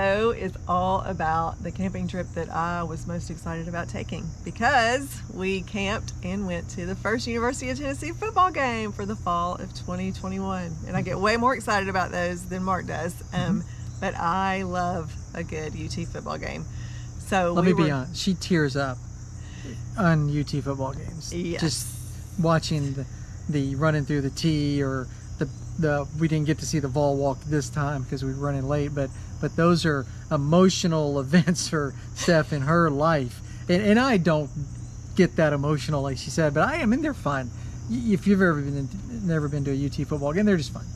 video is all about the camping trip that I was most excited about taking, because we camped and went to the first University of Tennessee football game for the fall of 2021. And I get way more excited about those than Mark does. But I love a good UT football game. So let me be honest, she tears up on UT football games. Yes. Just watching the running through the tee, or the we didn't get to see the Vol walk this time because we were running late, but those are emotional events for Steph in her life, and I don't get that emotional like she said, but I am, and they're fun. If you've never been to a UT football game, they're just fun.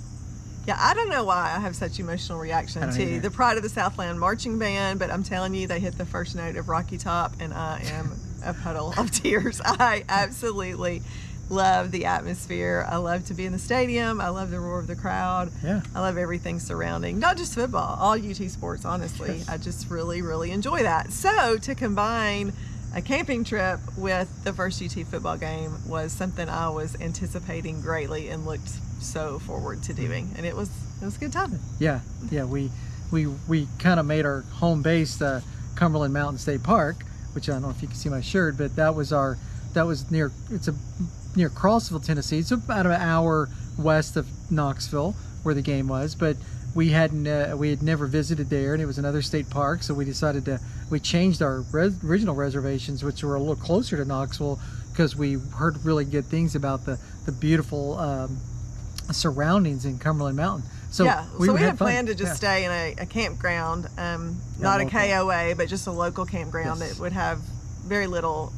Yeah, I don't know why I have such emotional reaction to the Pride of the Southland marching band, but I'm telling you, they hit the first note of Rocky Top and I am a puddle of tears. I absolutely love the atmosphere. I love to be in the stadium. I love the roar of the crowd. Yeah. I love everything surrounding, not just football, all UT sports, honestly. Yes. I just really, really enjoy that. So to combine a camping trip with the first UT football game was something I was anticipating greatly and looked so forward to doing, and it was a good time. Yeah, we kind of made our home base the Cumberland Mountain State Park, which I don't know if you can see my shirt, but that was near Crossville, Tennessee. It's about an hour west of Knoxville where the game was, but we had never visited there, and it was another state park, so we changed our original reservations, which were a little closer to Knoxville, because we heard really good things about the beautiful surroundings in Cumberland Mountain. So we had planned to just stay in a campground, not a KOA, but just a local campground that would have very little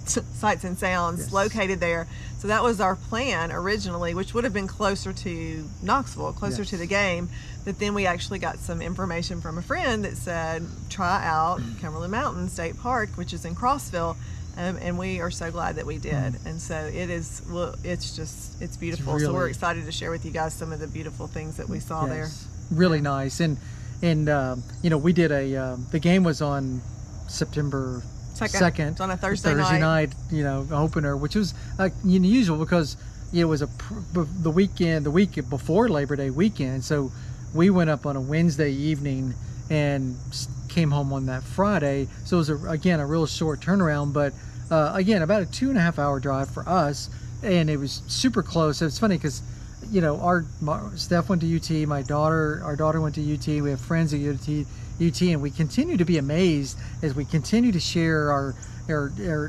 sights and sounds located there. So that was our plan originally, which would have been closer to Knoxville, closer to the game. But then we actually got some information from a friend that said, try out Cumberland Mountain State Park, which is in Crossville. And we are so glad that we did. And so it's beautiful. Really, so we're excited to share with you guys some of the beautiful things that we saw there. Really nice. And we did the game was on September 2nd. It's on a Thursday night, opener, which was unusual because it was the week before Labor Day weekend. So we went up on a Wednesday evening and came home on that Friday. So it was a real short turnaround, but again, about a 2.5 hour drive for us, and it was super close. It's funny because Steph went to UT, our daughter went to UT. We have friends at UT, and we continue to be amazed as we continue to share our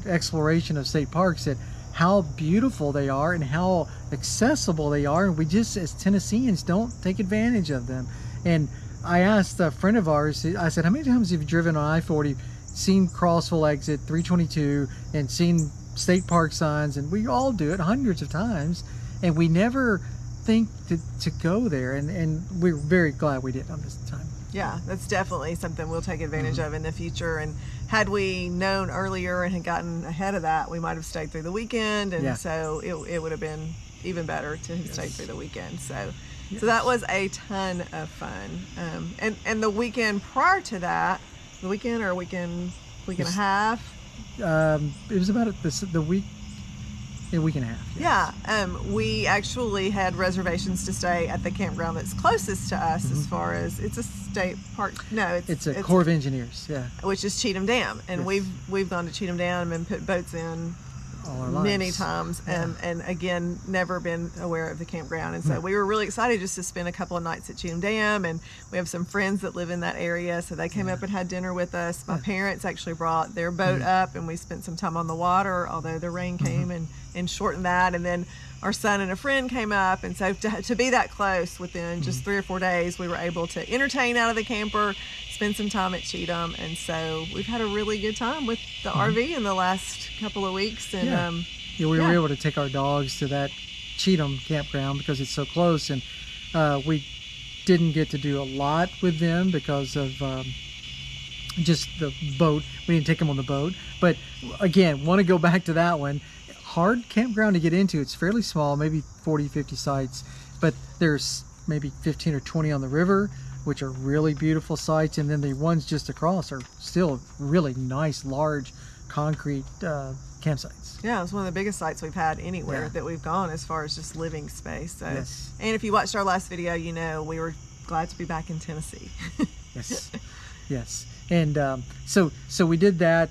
exploration of state parks at how beautiful they are and how accessible they are, and we just, as Tennesseans, don't take advantage of them. And I asked a friend of ours, I said, how many times have you driven on I-40, seen Crossville exit 322, and seen state park signs? And we all do it hundreds of times, and we never think to go there, and we're very glad we did on this time. Yeah, that's definitely something we'll take advantage of in the future. And had we known earlier and had gotten ahead of that, we might have stayed through the weekend, and so it would have been even better to have stayed through the weekend. So that was a ton of fun. And the weekend prior to that, a week and a half. It was about a week and a half. Yes. We actually had reservations to stay at the campground that's closest to us, as far as it's a state park. No, it's a Corps of Engineers. Yeah. Which is Cheatham Dam, and we've gone to Cheatham Dam and put boats in many times, and again, never been aware of the campground, and so we were really excited just to spend a couple of nights at Cheatham Dam. And we have some friends that live in that area, so they came up and had dinner with us. My parents actually brought their boat up, and we spent some time on the water, although the rain came and shortened that. And then our son and a friend came up, and so to be that close within just 3 or 4 days, we were able to entertain out of the camper, spend some time at Cheatham, and so we've had a really good time with the RV in the last couple of weeks. And we were able to take our dogs to that Cheatham campground because it's so close, and we didn't get to do a lot with them because of just the boat. We didn't take them on the boat, but again, want to go back to that one. Hard campground to get into. It's fairly small, maybe 40-50 sites, but there's maybe 15 or 20 on the river, which are really beautiful sites, and then the ones just across are still really nice, large concrete campsites. Yeah, it's one of the biggest sites we've had anywhere that we've gone as far as just living space. So, and if you watched our last video, we were glad to be back in Tennessee. Yes, yes. And so we did that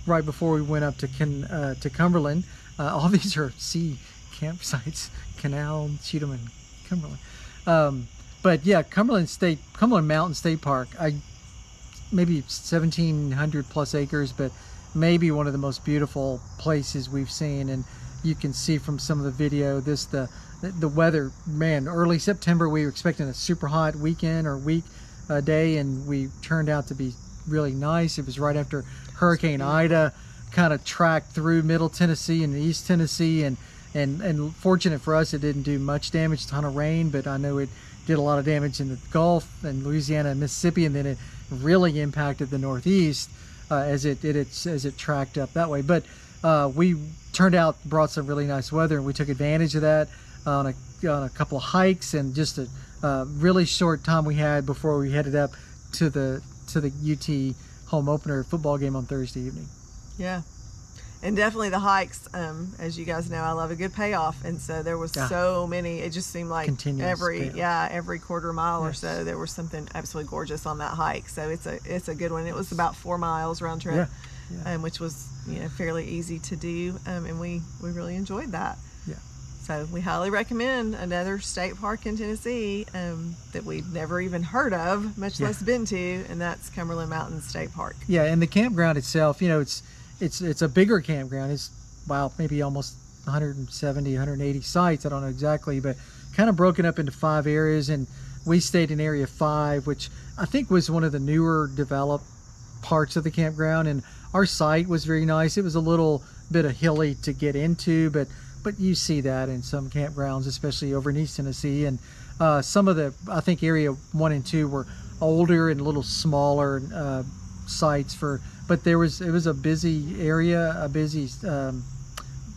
right before we went up to Cumberland. All these are sea campsites: Canal, Cheatham, and Cumberland. But yeah, Cumberland Mountain State Park. Maybe 1,700 plus acres, but maybe one of the most beautiful places we've seen. And you can see from some of the video, the weather, man, early September, we were expecting a super hot weekend or day, and we turned out to be really nice. It was right after Hurricane Ida kind of tracked through Middle Tennessee and East Tennessee, and fortunate for us, it didn't do much damage, a ton of rain, but I know it did a lot of damage in the Gulf and Louisiana and Mississippi, and then it really impacted the Northeast as it tracked up that way. But we brought some really nice weather, and we took advantage of that on a couple of hikes, and just a really short time we had before we headed up to the UT home opener football game on Thursday evening. Yeah. And definitely the hikes, as you guys know, I love a good payoff, and so there was so many. It just seemed like continuous every quarter mile or so there was something absolutely gorgeous on that hike. So it's a good one. It was about 4 miles round trip, which was fairly easy to do, and we really enjoyed that. Yeah. So we highly recommend another state park in Tennessee that we'd never even heard of, much less been to, and that's Cumberland Mountain State Park. Yeah, and the campground itself, it's a bigger campground. It's maybe almost 170, 180 sites. I don't know exactly, but kind of broken up into 5 areas. And we stayed in area 5, which I think was one of the newer developed parts of the campground. And our site was very nice. It was a little bit of hilly to get into, but you see that in some campgrounds, especially over in East Tennessee. And some of I think area 1 and 2 were older and a little smaller sites but it was a busy area, a busy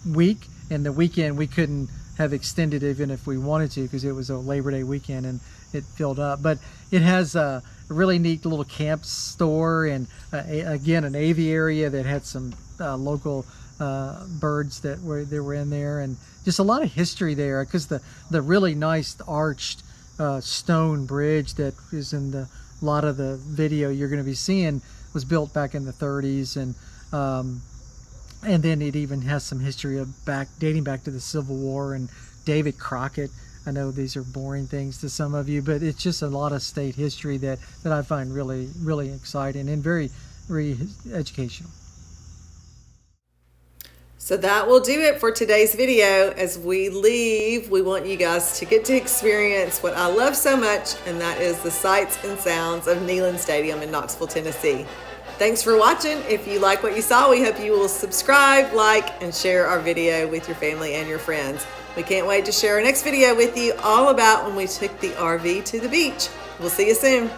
week, and the weekend we couldn't have extended even if we wanted to, because it was a Labor Day weekend and it filled up. But it has a really neat little camp store, and again, an aviary that had some local birds that were in there, and just a lot of history there, because the really nice arched stone bridge that is in a lot of the video you're going to be seeing was built back in the 30s, and then it even has some history dating back to the Civil War and David Crockett. I know these are boring things to some of you, but it's just a lot of state history that I find really, really exciting and very, very educational. So that will do it for today's video. As we leave, we want you guys to get to experience what I love so much, and that is the sights and sounds of Neyland Stadium in Knoxville, Tennessee. Thanks for watching. If you like what you saw, we hope you will subscribe, like, and share our video with your family and your friends. We can't wait to share our next video with you, all about when we took the RV to the beach. We'll see you soon.